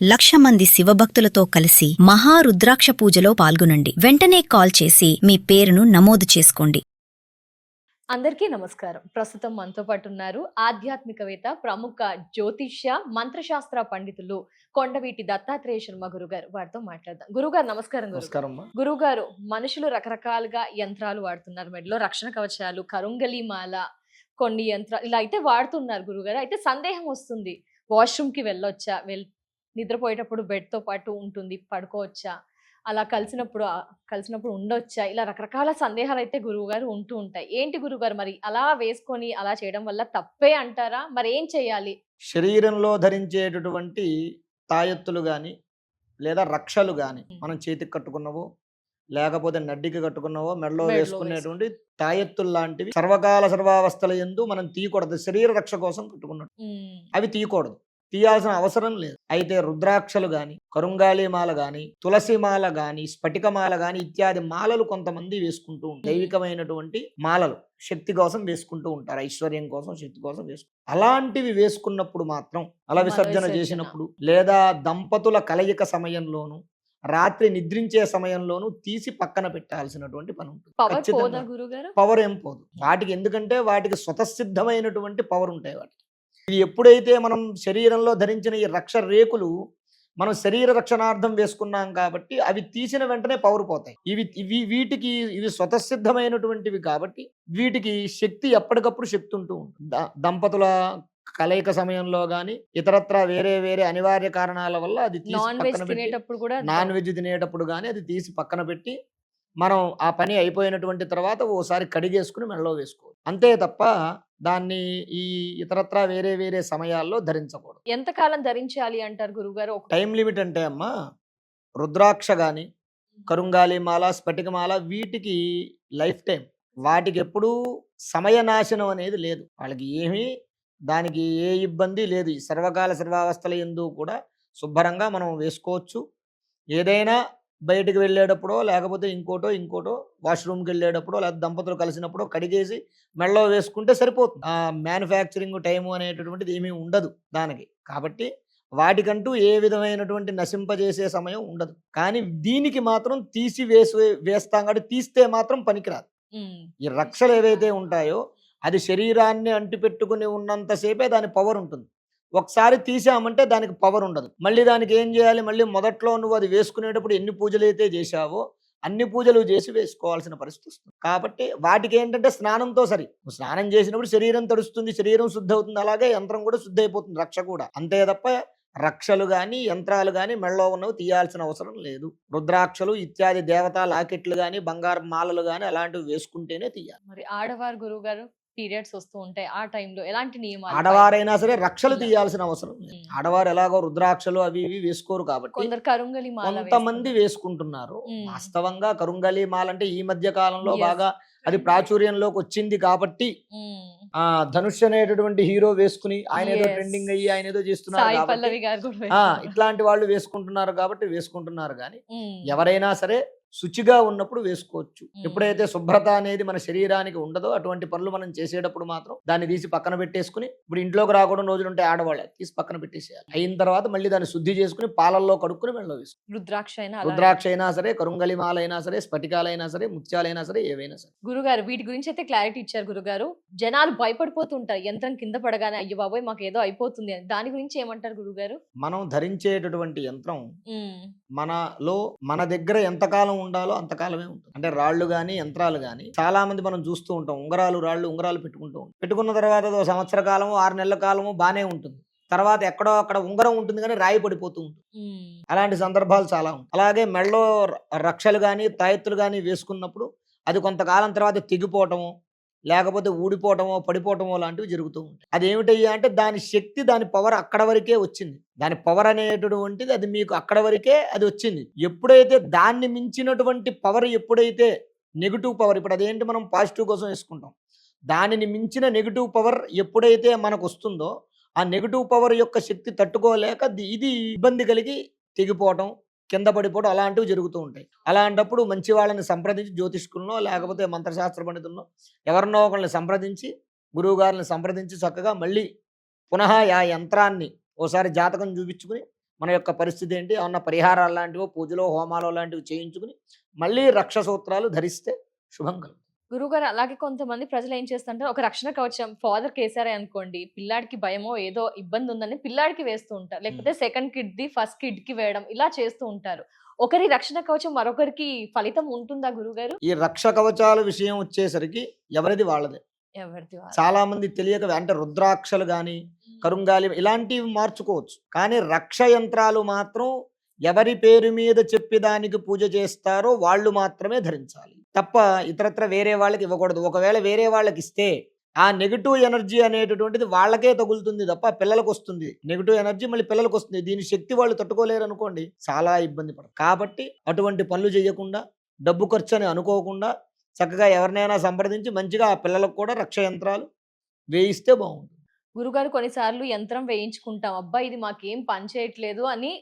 1,00,000 మంది శివభక్తులతో కలిసి మహారుద్రాక్ష పూజలో పాల్గొనండి. వెంటనే కాల్ చేసి మీ పేరును నమోదు చేసుకోండి. అందరికీ నమస్కారం. ప్రస్తుతం మనతో పాటు ఉన్నారు ఆధ్యాత్మికవేత్త, ప్రముఖ జ్యోతిష్య, మంత్రశాస్త్ర పండితులు కొండవీటి దత్తాత్రేయ శర్మ గురుగారు. వారితో మాట్లాడదాం. గురుగారు నమస్కారం. గురుగారు, మనుషులు రకరకాలుగా యంత్రాలు వాడుతున్నారు. మెడలో రక్షణ కవచాలు, కరుంగలి మాల, కొన్ని యంత్రాలు ఇలా అయితే వాడుతున్నారు గురుగారు. అయితే సందేహం వస్తుంది, వాష్రూమ్ కి వెళ్ళొచ్చా, నిద్రపోయేటప్పుడు బెడ్ తో పాటు ఉంటుంది, పడుకోవచ్చా, అలా కలిసినప్పుడు ఉండొచ్చా, ఇలా రకరకాల సందేహాలు అయితే గురువుగారు ఉంటూ ఉంటాయి. ఏంటి గురుగారు, మరి అలా వేసుకొని అలా చేయడం వల్ల తప్పే అంటారా? మరి ఏం చేయాలి? శరీరంలో ధరించేటటువంటి తాయెత్తులు కానీ లేదా రక్షలు కానీ మనం చేతికి కట్టుకున్నవో లేకపోతే నడ్డికి కట్టుకున్నవో మెడలో వేసుకునేటువంటి తాయెత్తులు లాంటివి సర్వకాల సర్వావస్థల యందు మనం తీయకూడదు. శరీర రక్ష కోసం కట్టుకున్నట్టు అవి తీయకూడదు, తీయాల్సిన అవసరం లేదు. అయితే రుద్రాక్షలు గాని, కరుంగాళిమాల గాని, తులసిమాల గాని, స్ఫటికమాల గాని ఇత్యాది మాలలు కొంతమంది వేసుకుంటూ ఉంటారు. దైవికమైనటువంటి మాలలు శక్తి కోసం వేసుకుంటూ ఉంటారు, ఐశ్వర్యం కోసం, శక్తి కోసం వేసుకుంటారు. అలాంటివి వేసుకున్నప్పుడు మాత్రం అల విసర్జన చేసినప్పుడు లేదా దంపతుల కలయిక సమయంలోను, రాత్రి నిద్రించే సమయంలోనూ తీసి పక్కన పెట్టాల్సినటువంటి పని ఉంటుంది. పవర్ ఏం పోదు వాటికి, ఎందుకంటే వాటికి స్వతసిద్ధమైనటువంటి పవర్ ఉంటాయి. వాటికి ఇది ఎప్పుడైతే మనం శరీరంలో ధరించిన ఈ రక్ష రేకులు మనం శరీర రక్షణార్థం వేసుకున్నాం కాబట్టి అవి తీసిన వెంటనే పవర్ పోతాయి. వీటికి ఇవి స్వతసిద్ధమైనటువంటివి కాబట్టి వీటికి శక్తి ఎప్పటికప్పుడు శక్తి ఉంటూ ఉంటుంది. దంపతుల కలయిక సమయంలో గాని ఇతరత్ర వేరే వేరే అనివార్య కారణాల వల్ల అది తీసి పక్కన పెట్టి, నాన్ వెజ్ తినేటప్పుడు గానీ అది తీసి పక్కన పెట్టి మనం ఆ పని అయిపోయినటువంటి తర్వాత ఓసారి కడిగేసుకుని మెడలో వేసుకోవాలి. అంతే తప్ప దాన్ని ఈ ఇతరత్ర వేరే వేరే సమయాల్లో ధరించకూడదు. ఎంతకాలం ధరించాలి అంటారు గురుగారు? టైం లిమిట్ అంటే అమ్మా, రుద్రాక్ష గాని, కరుంగాలిమాల, స్ఫటికమాల వీటికి లైఫ్ టైం. వాటికి ఎప్పుడూ సమయనాశనం అనేది లేదు. వాళ్ళకి ఏమీ దానికి ఏ ఇబ్బంది లేదు. ఈ సర్వకాల సర్వావస్థల యందు కూడా శుభ్రంగా మనం వేసుకోవచ్చు. ఏదైనా బయటికి వెళ్ళేటప్పుడో లేకపోతే ఇంకోటో వాష్రూమ్కి వెళ్ళేటప్పుడో లేదా దంపతులు కలిసినప్పుడో కడిగేసి మెడలో వేసుకుంటే సరిపోతుంది. ఆ మ్యానుఫ్యాక్చరింగ్ టైము అనేటటువంటిది ఏమీ ఉండదు దానికి. కాబట్టి వాటికంటూ ఏ విధమైనటువంటి నశింపజేసే సమయం ఉండదు. కానీ దీనికి మాత్రం తీసి వేస్తాం కాబట్టి తీస్తే మాత్రం పనికిరాదు. ఈ రక్షలు ఏవైతే ఉంటాయో అది శరీరాన్ని అంటిపెట్టుకుని ఉన్నంతసేపే దాని పవర్ ఉంటుంది. ఒకసారి తీసామంటే దానికి పవర్ ఉండదు. మళ్ళీ దానికి ఏం చేయాలి, మళ్ళీ మొదట్లో నువ్వు అది వేసుకునేటప్పుడు ఎన్ని పూజలు అయితే చేశావో అన్ని పూజలు చేసి వేసుకోవాల్సిన పరిస్థితి వస్తుంది. కాబట్టి వాటికి ఏంటంటే స్నానంతో సరి. స్నానం చేసినప్పుడు శరీరం తడుస్తుంది, శరీరం శుద్ధి అవుతుంది. అలాగే యంత్రం కూడా శుద్ధి అయిపోతుంది, రక్ష కూడా. అంతే తప్ప రక్షలు గాని యంత్రాలు గాని మెడలో ఉన్నవి తీయాల్సిన అవసరం లేదు. రుద్రాక్షలు ఇత్యాది దేవతా లాకెట్లు గాని, బంగారు మాలలు గాని అలాంటివి వేసుకుంటేనే తీయాలి. మరి ఆడవారు గురువుగారు పీరియడ్స్ వస్తూ ఉంటాయి, ఆ టైంలో ఎలాంటి నియమాలు? ఆడవారైనా సరే రక్షలు తీయాల్సిన అవసరం లేదు. ఆడవారు ఎలాగో రుద్రాక్షలు అవి ఇవి వేసుకోరు కాబట్టి కొంతమంది వేసుకుంటున్నారు. వాస్తవంగా కరుంగలి మాల అంటే ఈ మధ్య కాలంలో బాగా అది ప్రాచుర్యంలోకి వచ్చింది కాబట్టి ఆ ధనుష్ అనేటటువంటి హీరో వేసుకుని ఆయన ఏదో ట్రెండింగ్ అయ్యి ఆయన ఏదో చేస్తున్నారు, ఇట్లాంటి వాళ్ళు వేసుకుంటున్నారు కాబట్టి వేసుకుంటున్నారు. కానీ ఎవరైనా సరే శుచిగా ఉన్నప్పుడు వేసుకోవచ్చు. ఎప్పుడైతే శుభ్రత అనేది మన శరీరానికి ఉండదో అటువంటి పనులు మనం చేసేటప్పుడు మాత్రం దాన్ని తీసి పక్కన పెట్టేసుకుని, ఇప్పుడు ఇంట్లోకి రాకూడదు రోజులు ఉంటే ఆడవాళ్ళు తీసి పక్కన పెట్టేసేయాలి. అయిన తర్వాత మళ్ళీ దాన్ని శుద్ధి చేసుకుని పాలల్లో కడుక్కుని మెడలో వేసుకోవాలి. రుద్రాక్ష అయినా సరే, కరుంగలిమాల అయినా సరే, స్ఫటికాలైనా సరే, ముత్యాలైనా సరే, ఏవైనా సరే. గురుగారు వీటి గురించి అయితే క్లారిటీ ఇచ్చారు గురుగారు. జనాలు భయపడిపోతుంటారు యంత్రం కింద పడగానే, అయ్యో బాబోయ్ మాకు ఏదో అయిపోతుంది అని. దాని గురించి ఏమంటారు గురుగారు? మనం ధరించేటటువంటి యంత్రం మనలో మన దగ్గర ఎంతకాలం ఉండాలో అంతకాలమే ఉంటుంది. అంటే రాళ్ళు గాని యంత్రాలు గాని చాలా మంది మనం చూస్తూ ఉంటాం, ఉంగరాలు పెట్టుకుంటూ ఉంటాం. పెట్టుకున్న తర్వాత సంవత్సర కాలము 6 నెలల కాలము బానే ఉంటుంది. తర్వాత ఎక్కడో అక్కడ ఉంగరం ఉంటుంది కానీ రాయి పడిపోతూ ఉంటుంది. అలాంటి సందర్భాలు చాలా ఉంటాయి. అలాగే మెడలో రక్షలు గాని తాయెత్తులు గాని వేసుకున్నప్పుడు అది కొంతకాలం తర్వాత తెగిపోవటము, లేకపోతే ఊడిపోవటమో పడిపోవటమో లాంటివి జరుగుతూ ఉంటాయి. అదేమిటయ్యా అంటే దాని శక్తి, దాని పవర్ అక్కడ వరకే వచ్చింది. దాని పవర్ అనేటటువంటిది అది మీకు అక్కడ వరకే అది వచ్చింది. ఎప్పుడైతే దాన్ని మించినటువంటి పవర్, ఎప్పుడైతే నెగిటివ్ పవర్, ఇప్పుడు అదేంటి మనం పాజిటివ్ కోసం వేసుకుంటాం, దానిని మించిన నెగిటివ్ పవర్ ఎప్పుడైతే మనకు వస్తుందో ఆ నెగిటివ్ పవర్ యొక్క శక్తి తట్టుకోలేక ఇది ఇబ్బంది కలిగి తెగిపోవటం, కింద పడిపోవడం అలాంటివి జరుగుతూ ఉంటాయి. అలాంటప్పుడు మంచి వాళ్ళని సంప్రదించి, జ్యోతిష్కులను లేకపోతే మంత్రశాస్త్ర పండితులను ఎవరినో ఒకరిని సంప్రదించి, గురువు గారిని సంప్రదించి చక్కగా మళ్ళీ పునః ఆ యంత్రాన్ని ఓసారి జాతకం చూపించుకుని మన యొక్క పరిస్థితి ఏంటి, ఏమన్నా పరిహారాలు లాంటివో పూజలో హోమాలో లాంటివి చేయించుకుని మళ్ళీ రక్ష సూత్రాలు ధరిస్తే శుభం కలుగుతుంది. గురుగారు అలాగే కొంతమంది ప్రజలు ఏం చేస్తుంటారు, ఒక రక్షణ కవచం ఫాదర్ కేసారే అనుకోండి, పిల్లాడికి భయమో ఏదో ఇబ్బంది ఉందని పిల్లాడికి వేస్తూ ఉంటారు, లేకపోతే second kid the first kid కి వేయడం, ఇలా చేస్తూ ఉంటారు. ఒకరి రక్షణ కవచం మరొకరికి ఫలితం ఉంటుందా గురుగారు? ఈ రక్ష కవచాల విషయం వచ్చేసరికి ఎవరిది వాళ్ళదే. ఎవరిది వాళ్ళు. చాలా మంది తెలియక అంటే రుద్రాక్షలు కానీ కరుంగాలి ఇలాంటివి మార్చుకోవచ్చు, కానీ రక్ష యంత్రాలు మాత్రం ఎవరి పేరు మీద చెప్పి దానికి పూజ చేస్తారో వాళ్ళు మాత్రమే ధరించాలి తప్ప ఇతరత్ర వేరే వాళ్ళకి ఇవ్వకూడదు. ఒకవేళ వేరే వాళ్ళకి ఇస్తే ఆ నెగిటివ్ ఎనర్జీ అనేటటువంటిది వాళ్ళకే తగులుతుంది తప్ప పిల్లలకు వస్తుంది. నెగిటివ్ ఎనర్జీ మళ్ళీ పిల్లలకు వస్తుంది. దీని శక్తి వాళ్ళు తట్టుకోలేరు అనుకోండి, చాలా ఇబ్బంది పడతారు. కాబట్టి అటువంటి పనులు చేయకుండా, డబ్బు ఖర్చు అని అనుకోకుండా చక్కగా ఎవరినైనా సంప్రదించి మంచిగా ఆ పిల్లలకు కూడా రక్ష యంత్రాలు వేయిస్తే బాగుంటుంది. గురుగారు కొన్నిసార్లు యంత్రం వేయించుకుంటాం, అబ్బా ఇది మాకేం పని చేయట్లేదు అని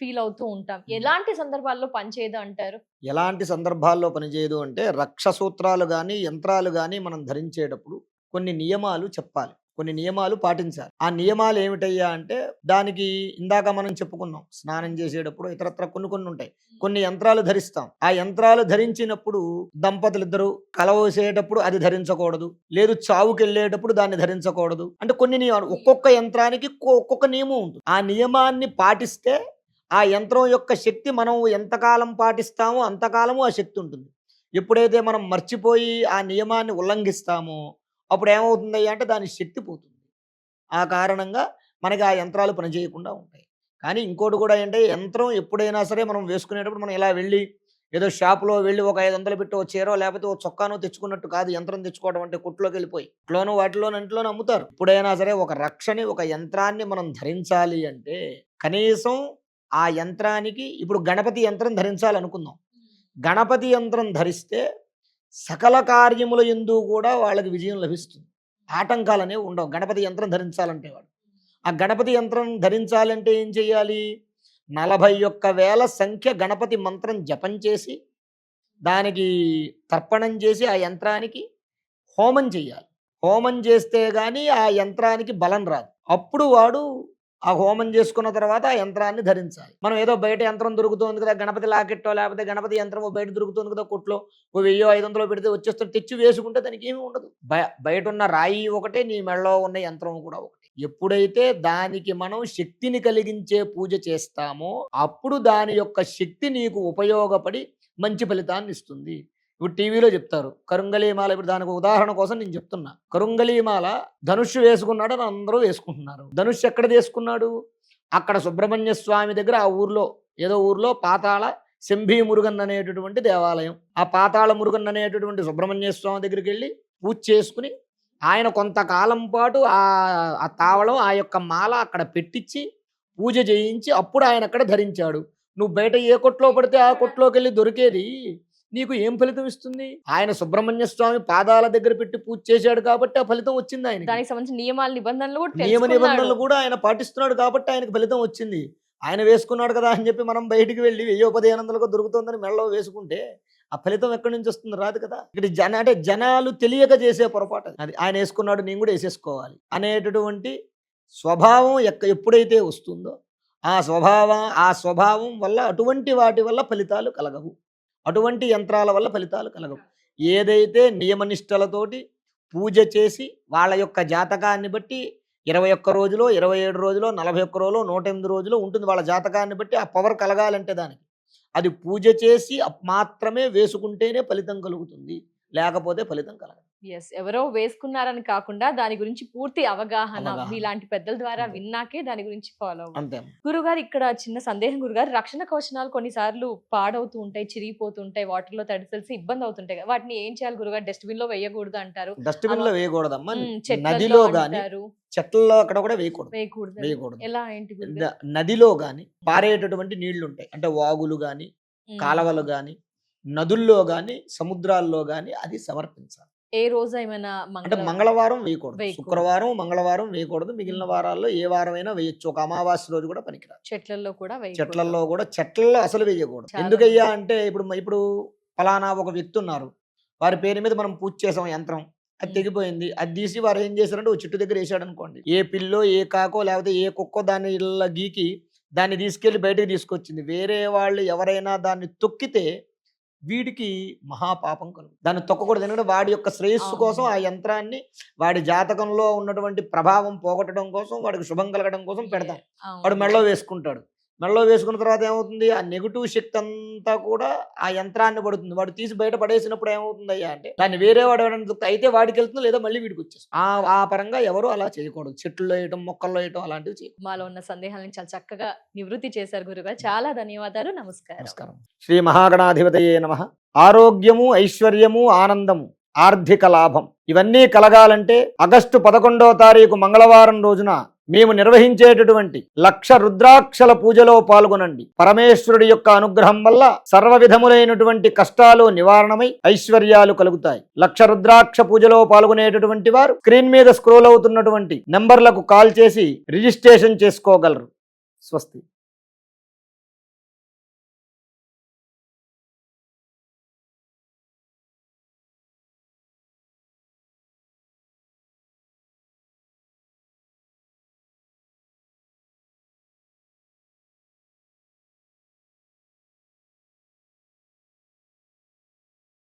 ఫీల్ అవుతూ ఉంటాం. ఎలాంటి సందర్భాల్లో పని చేయదు అంటారు? ఎలాంటి సందర్భాల్లో పనిచేయదు అంటే రక్ష సూత్రాలు కానీ యంత్రాలు కానీ మనం ధరించేటప్పుడు కొన్ని నియమాలు చెప్పాలి, కొన్ని నియమాలు పాటించాలి. ఆ నియమాలు ఏమిటయ్యా అంటే దానికి ఇందాక మనం చెప్పుకున్నాం, స్నానం చేసేటప్పుడు ఇతరత్ర కొన్ని ఉంటాయి. కొన్ని యంత్రాలు ధరిస్తాం, ఆ యంత్రాలు ధరించినప్పుడు దంపతులు ఇద్దరు కలవసేటప్పుడు అది ధరించకూడదు, లేదు చావుకి వెళ్ళేటప్పుడు దాన్ని ధరించకూడదు. అంటే కొన్ని నియమాలు, ఒక్కొక్క యంత్రానికి ఒక్కొక్క నియమం ఉంటుంది. ఆ నియమాన్ని పాటిస్తే ఆ యంత్రం యొక్క శక్తి మనం ఎంతకాలం పాటిస్తామో అంతకాలము ఆ శక్తి ఉంటుంది. ఎప్పుడైతే మనం మర్చిపోయి ఆ నియమాన్ని ఉల్లంఘిస్తామో అప్పుడు ఏమవుతుందయ్యా అంటే దాని శక్తి పోతుంది. ఆ కారణంగా మనకి ఆ యంత్రాలు పనిచేయకుండా ఉంటాయి. కానీ ఇంకోటి కూడా ఏంటంటే యంత్రం ఎప్పుడైనా సరే మనం వేసుకునేటప్పుడు మనం ఇలా వెళ్ళి ఏదో షాపులో వెళ్ళి ఒక 500 పెట్టి ఓ చీరో లేకపోతే ఓ చొక్కానో తెచ్చుకున్నట్టు కాదు. యంత్రం తెచ్చుకోవడం అంటే కొట్టులోకి వెళ్ళిపోయి ఇంట్లోనూ వాటిలోనూ ఇంట్లోనూ అమ్ముతారు. ఎప్పుడైనా సరే ఒక రక్షని, ఒక యంత్రాన్ని మనం ధరించాలి అంటే కనీసం ఆ యంత్రానికి, ఇప్పుడు గణపతి యంత్రం ధరించాలనుకుందాం, గణపతి యంత్రం ధరిస్తే సకల కార్యముల యందు కూడా వాళ్ళకి విజయం లభిస్తుంది. ఆటంకాలు అనేవి ఉండవు గణపతి యంత్రం ధరించాలంటే. వాడు ఆ గణపతి యంత్రం ధరించాలంటే ఏం చేయాలి, 41,000 సంఖ్య గణపతి మంత్రం జపం చేసి దానికి తర్పణం చేసి ఆ యంత్రానికి హోమం చేయాలి. హోమం చేస్తే కానీ ఆ యంత్రానికి బలం రాదు. అప్పుడు వాడు ఆ హోమం చేసుకున్న తర్వాత ఆ యంత్రాన్ని ధరించాలి. మనం ఏదో బయట యంత్రం దొరుకుతుంది కదా, గణపతి లాకెట్టో లేకపోతే గణపతి యంత్రం బయట దొరుకుతుంది కదా కొట్లో, ఓ 1000-500 పెడితే వచ్చేస్తుంది, తెచ్చి వేసుకుంటే దానికి ఏమీ ఉండదు. బయట ఉన్న రాయి ఒకటే, నీ మెడలో ఉన్న యంత్రం కూడా ఒకటి. ఎప్పుడైతే దానికి మనం శక్తిని కలిగించే పూజ చేస్తామో అప్పుడు దాని యొక్క శక్తి నీకు ఉపయోగపడి మంచి ఫలితాన్ని ఇస్తుంది. ఇప్పుడు టీవీలో చెప్తారు కరుంగలీమాల, ఇప్పుడు దానికి ఉదాహరణ కోసం నేను చెప్తున్నా. కరుంగలీమాల ధనుష్సు వేసుకున్నాడు అని అందరూ వేసుకుంటున్నారు. ధనుష్సు ఎక్కడ వేసుకున్నాడు, అక్కడ సుబ్రహ్మణ్య స్వామి దగ్గర, ఆ ఊర్లో ఏదో ఊర్లో పాతాళ శంభీ మురుగన్ అనేటటువంటి దేవాలయం, ఆ పాతాళ మురుగన్ అనేటటువంటి సుబ్రహ్మణ్య స్వామి దగ్గరికి వెళ్ళి పూజ చేసుకుని ఆయన కొంతకాలం పాటు ఆ తావళం, ఆ యొక్క మాల అక్కడ పెట్టించి పూజ చేయించి అప్పుడు ఆయన అక్కడ ధరించాడు. నువ్వు బయట ఏ కొట్లో పడితే ఆ కొట్లోకి వెళ్ళి దొరికేది నీకు ఏం ఫలితం ఇస్తుంది? ఆయన సుబ్రహ్మణ్య స్వామి పాదాల దగ్గర పెట్టి పూజ చేశాడు కాబట్టి ఆ ఫలితం వచ్చింది. ఆయన దానికి సంబంధించిన నియమ నిబంధనలు కూడా ఆయన పాటిస్తున్నాడు కాబట్టి ఆయనకు ఫలితం వచ్చింది. ఆయన వేసుకున్నాడు కదా అని చెప్పి మనం బయటికి వెళ్ళి 1000-1500 దొరుకుతుందని మెడలో వేసుకుంటే ఆ ఫలితం ఎక్కడి నుంచి వస్తుంది? రాదు కదా. ఇక్కడ అంటే జనాలు తెలియక చేసే పొరపాటు అది. ఆయన వేసుకున్నాడు నేను కూడా వేసేసుకోవాలి అనేటటువంటి స్వభావం ఎప్పుడైతే వస్తుందో ఆ స్వభావం వల్ల అటువంటి వాటి వల్ల ఫలితాలు కలగవు, అటువంటి యంత్రాల వల్ల ఫలితాలు కలగవు. ఏదైతే నియమనిష్టలతోటి పూజ చేసి వాళ్ళ యొక్క జాతకాన్ని బట్టి 21 రోజులో, 27 రోజులో, 41 రోజులో, 108 రోజులో ఉంటుంది. వాళ్ళ జాతకాన్ని బట్టి ఆ పవర్ కలగాలంటే దానికి అది పూజ చేసి మాత్రమే వేసుకుంటేనే ఫలితం కలుగుతుంది, లేకపోతే ఫలితం కలగదు. ఎవరో వేసుకున్నారని కాకుండా దాని గురించి పూర్తి అవగాహన ఇలాంటి పెద్దల ద్వారా విన్నాకే దాని గురించి ఫాలో అంతే. గురుగారు ఇక్కడ చిన్న సందేహం గురుగారు, రక్షణ కవచనాలు కొన్నిసార్లు పాడవుతూ ఉంటాయి, చిరిగిపోతుంటాయి, వాటర్ లో తడిసి ఇబ్బంది అవుతుంటాయి, వాటిని ఏం చేయాలి గురుగారు? డస్ట్బిన్ లో వేయకూడదు అంటారు. డస్ట్బిన్ లో వేయకూడదమ్మా, నదిలో గాని చెట్లలో అక్కడ కూడా వేయకూడదు. ఎలా ఏంటి? నదిలో గాని పారేటటువంటి నీళ్లు ఉంటాయి, అంటే వాగులు గాని కాలవలు గాని నదుల్లో గాని సముద్రాల్లో గాని అది సమర్పించాలి. ఏ రోజు ఏమైనా అంటే మంగళవారం వేయకూడదు, శుక్రవారం మంగళవారం వేయకూడదు. మిగిలిన వారాల్లో ఏ వారమైనా వేయచ్చు. ఒక అమావాస్య రోజు కూడా పనికిరాదు. చెట్లలో కూడా చెట్లలో అసలు వేయకూడదు. ఎందుకయ్యా అంటే ఇప్పుడు ఫలానా ఒక వ్యక్తి ఉన్నారు, వారి పేరు మీద మనం పూజ చేసాం, యంత్రం అది తెగిపోయింది, అది తీసి వారు ఏం చేశారంటే ఒక చెట్టు దగ్గర వేసాడు అనుకోండి, ఏ పిల్లో ఏ కాకో లేకపోతే ఏ కుక్కో దాన్ని ఇలా గీకి దాన్ని తీసుకెళ్లి బయటకు తీసుకొచ్చింది. వేరే వాళ్ళు ఎవరైనా దాన్ని తొక్కితే వీడికి మహాపాపం కలుగు. దాన్ని తొక్కకూడదు. ఎందుకంటే వాడి యొక్క శ్రేయస్సు కోసం ఆ యంత్రాన్ని వాడి జాతకంలో ఉన్నటువంటి ప్రభావం పోగొట్టడం కోసం, వాడికి శుభం కలగడం కోసం పెడతాం. వాడు మెడలో వేసుకుంటాడు. మెడలో వేసుకున్న తర్వాత ఏమవుతుంది, ఆ నెగిటివ్ శక్తి అంతా కూడా ఆ యంత్రాన్ని పడుతుంది. వాడు తీసి బయట పడేసినప్పుడు ఏమవుతుంది అయ్యా అంటే దాన్ని వేరే వాడు ఎవరైనా అయితే వాడికి వెళ్తుంది, లేదా మళ్ళీ వీడికి వచ్చేస్తుంది. ఆ పరంగా ఎవరు అలా చేయకూడదు. చెట్లు వేయటం, మొక్కల్లో వేయటం అలాంటివి చేయకూడదు. మాలో ఉన్న సందేహాలను చాలా చక్కగా నివృత్తి చేశారు గురుగారు. చాలా ధన్యవాదాలు. నమస్కారం. నమస్కారం. శ్రీ మహాగణాధిపతయే నమః. ఆరోగ్యము, ఐశ్వర్యము, ఆనందము, ఆర్థిక లాభం ఇవన్నీ కలగాలంటే ఆగస్టు 11వ తారీఖు మంగళవారం రోజున మేము నిర్వహించేటటువంటి 1,00,000 రుద్రాక్షల పూజలో పాల్గొనండి. పరమేశ్వరుడి యొక్క అనుగ్రహం వల్ల సర్వ విధములైనటువంటి కష్టాలు నివారణమై ఐశ్వర్యాలు కలుగుతాయి. 1,00,000 రుద్రాక్ష పూజలో పాల్గొనేటటువంటి వారు స్క్రీన్ మీద స్క్రోల్ అవుతున్నటువంటి నంబర్లకు కాల్ చేసి రిజిస్ట్రేషన్ చేసుకోగలరు. స్వస్తి.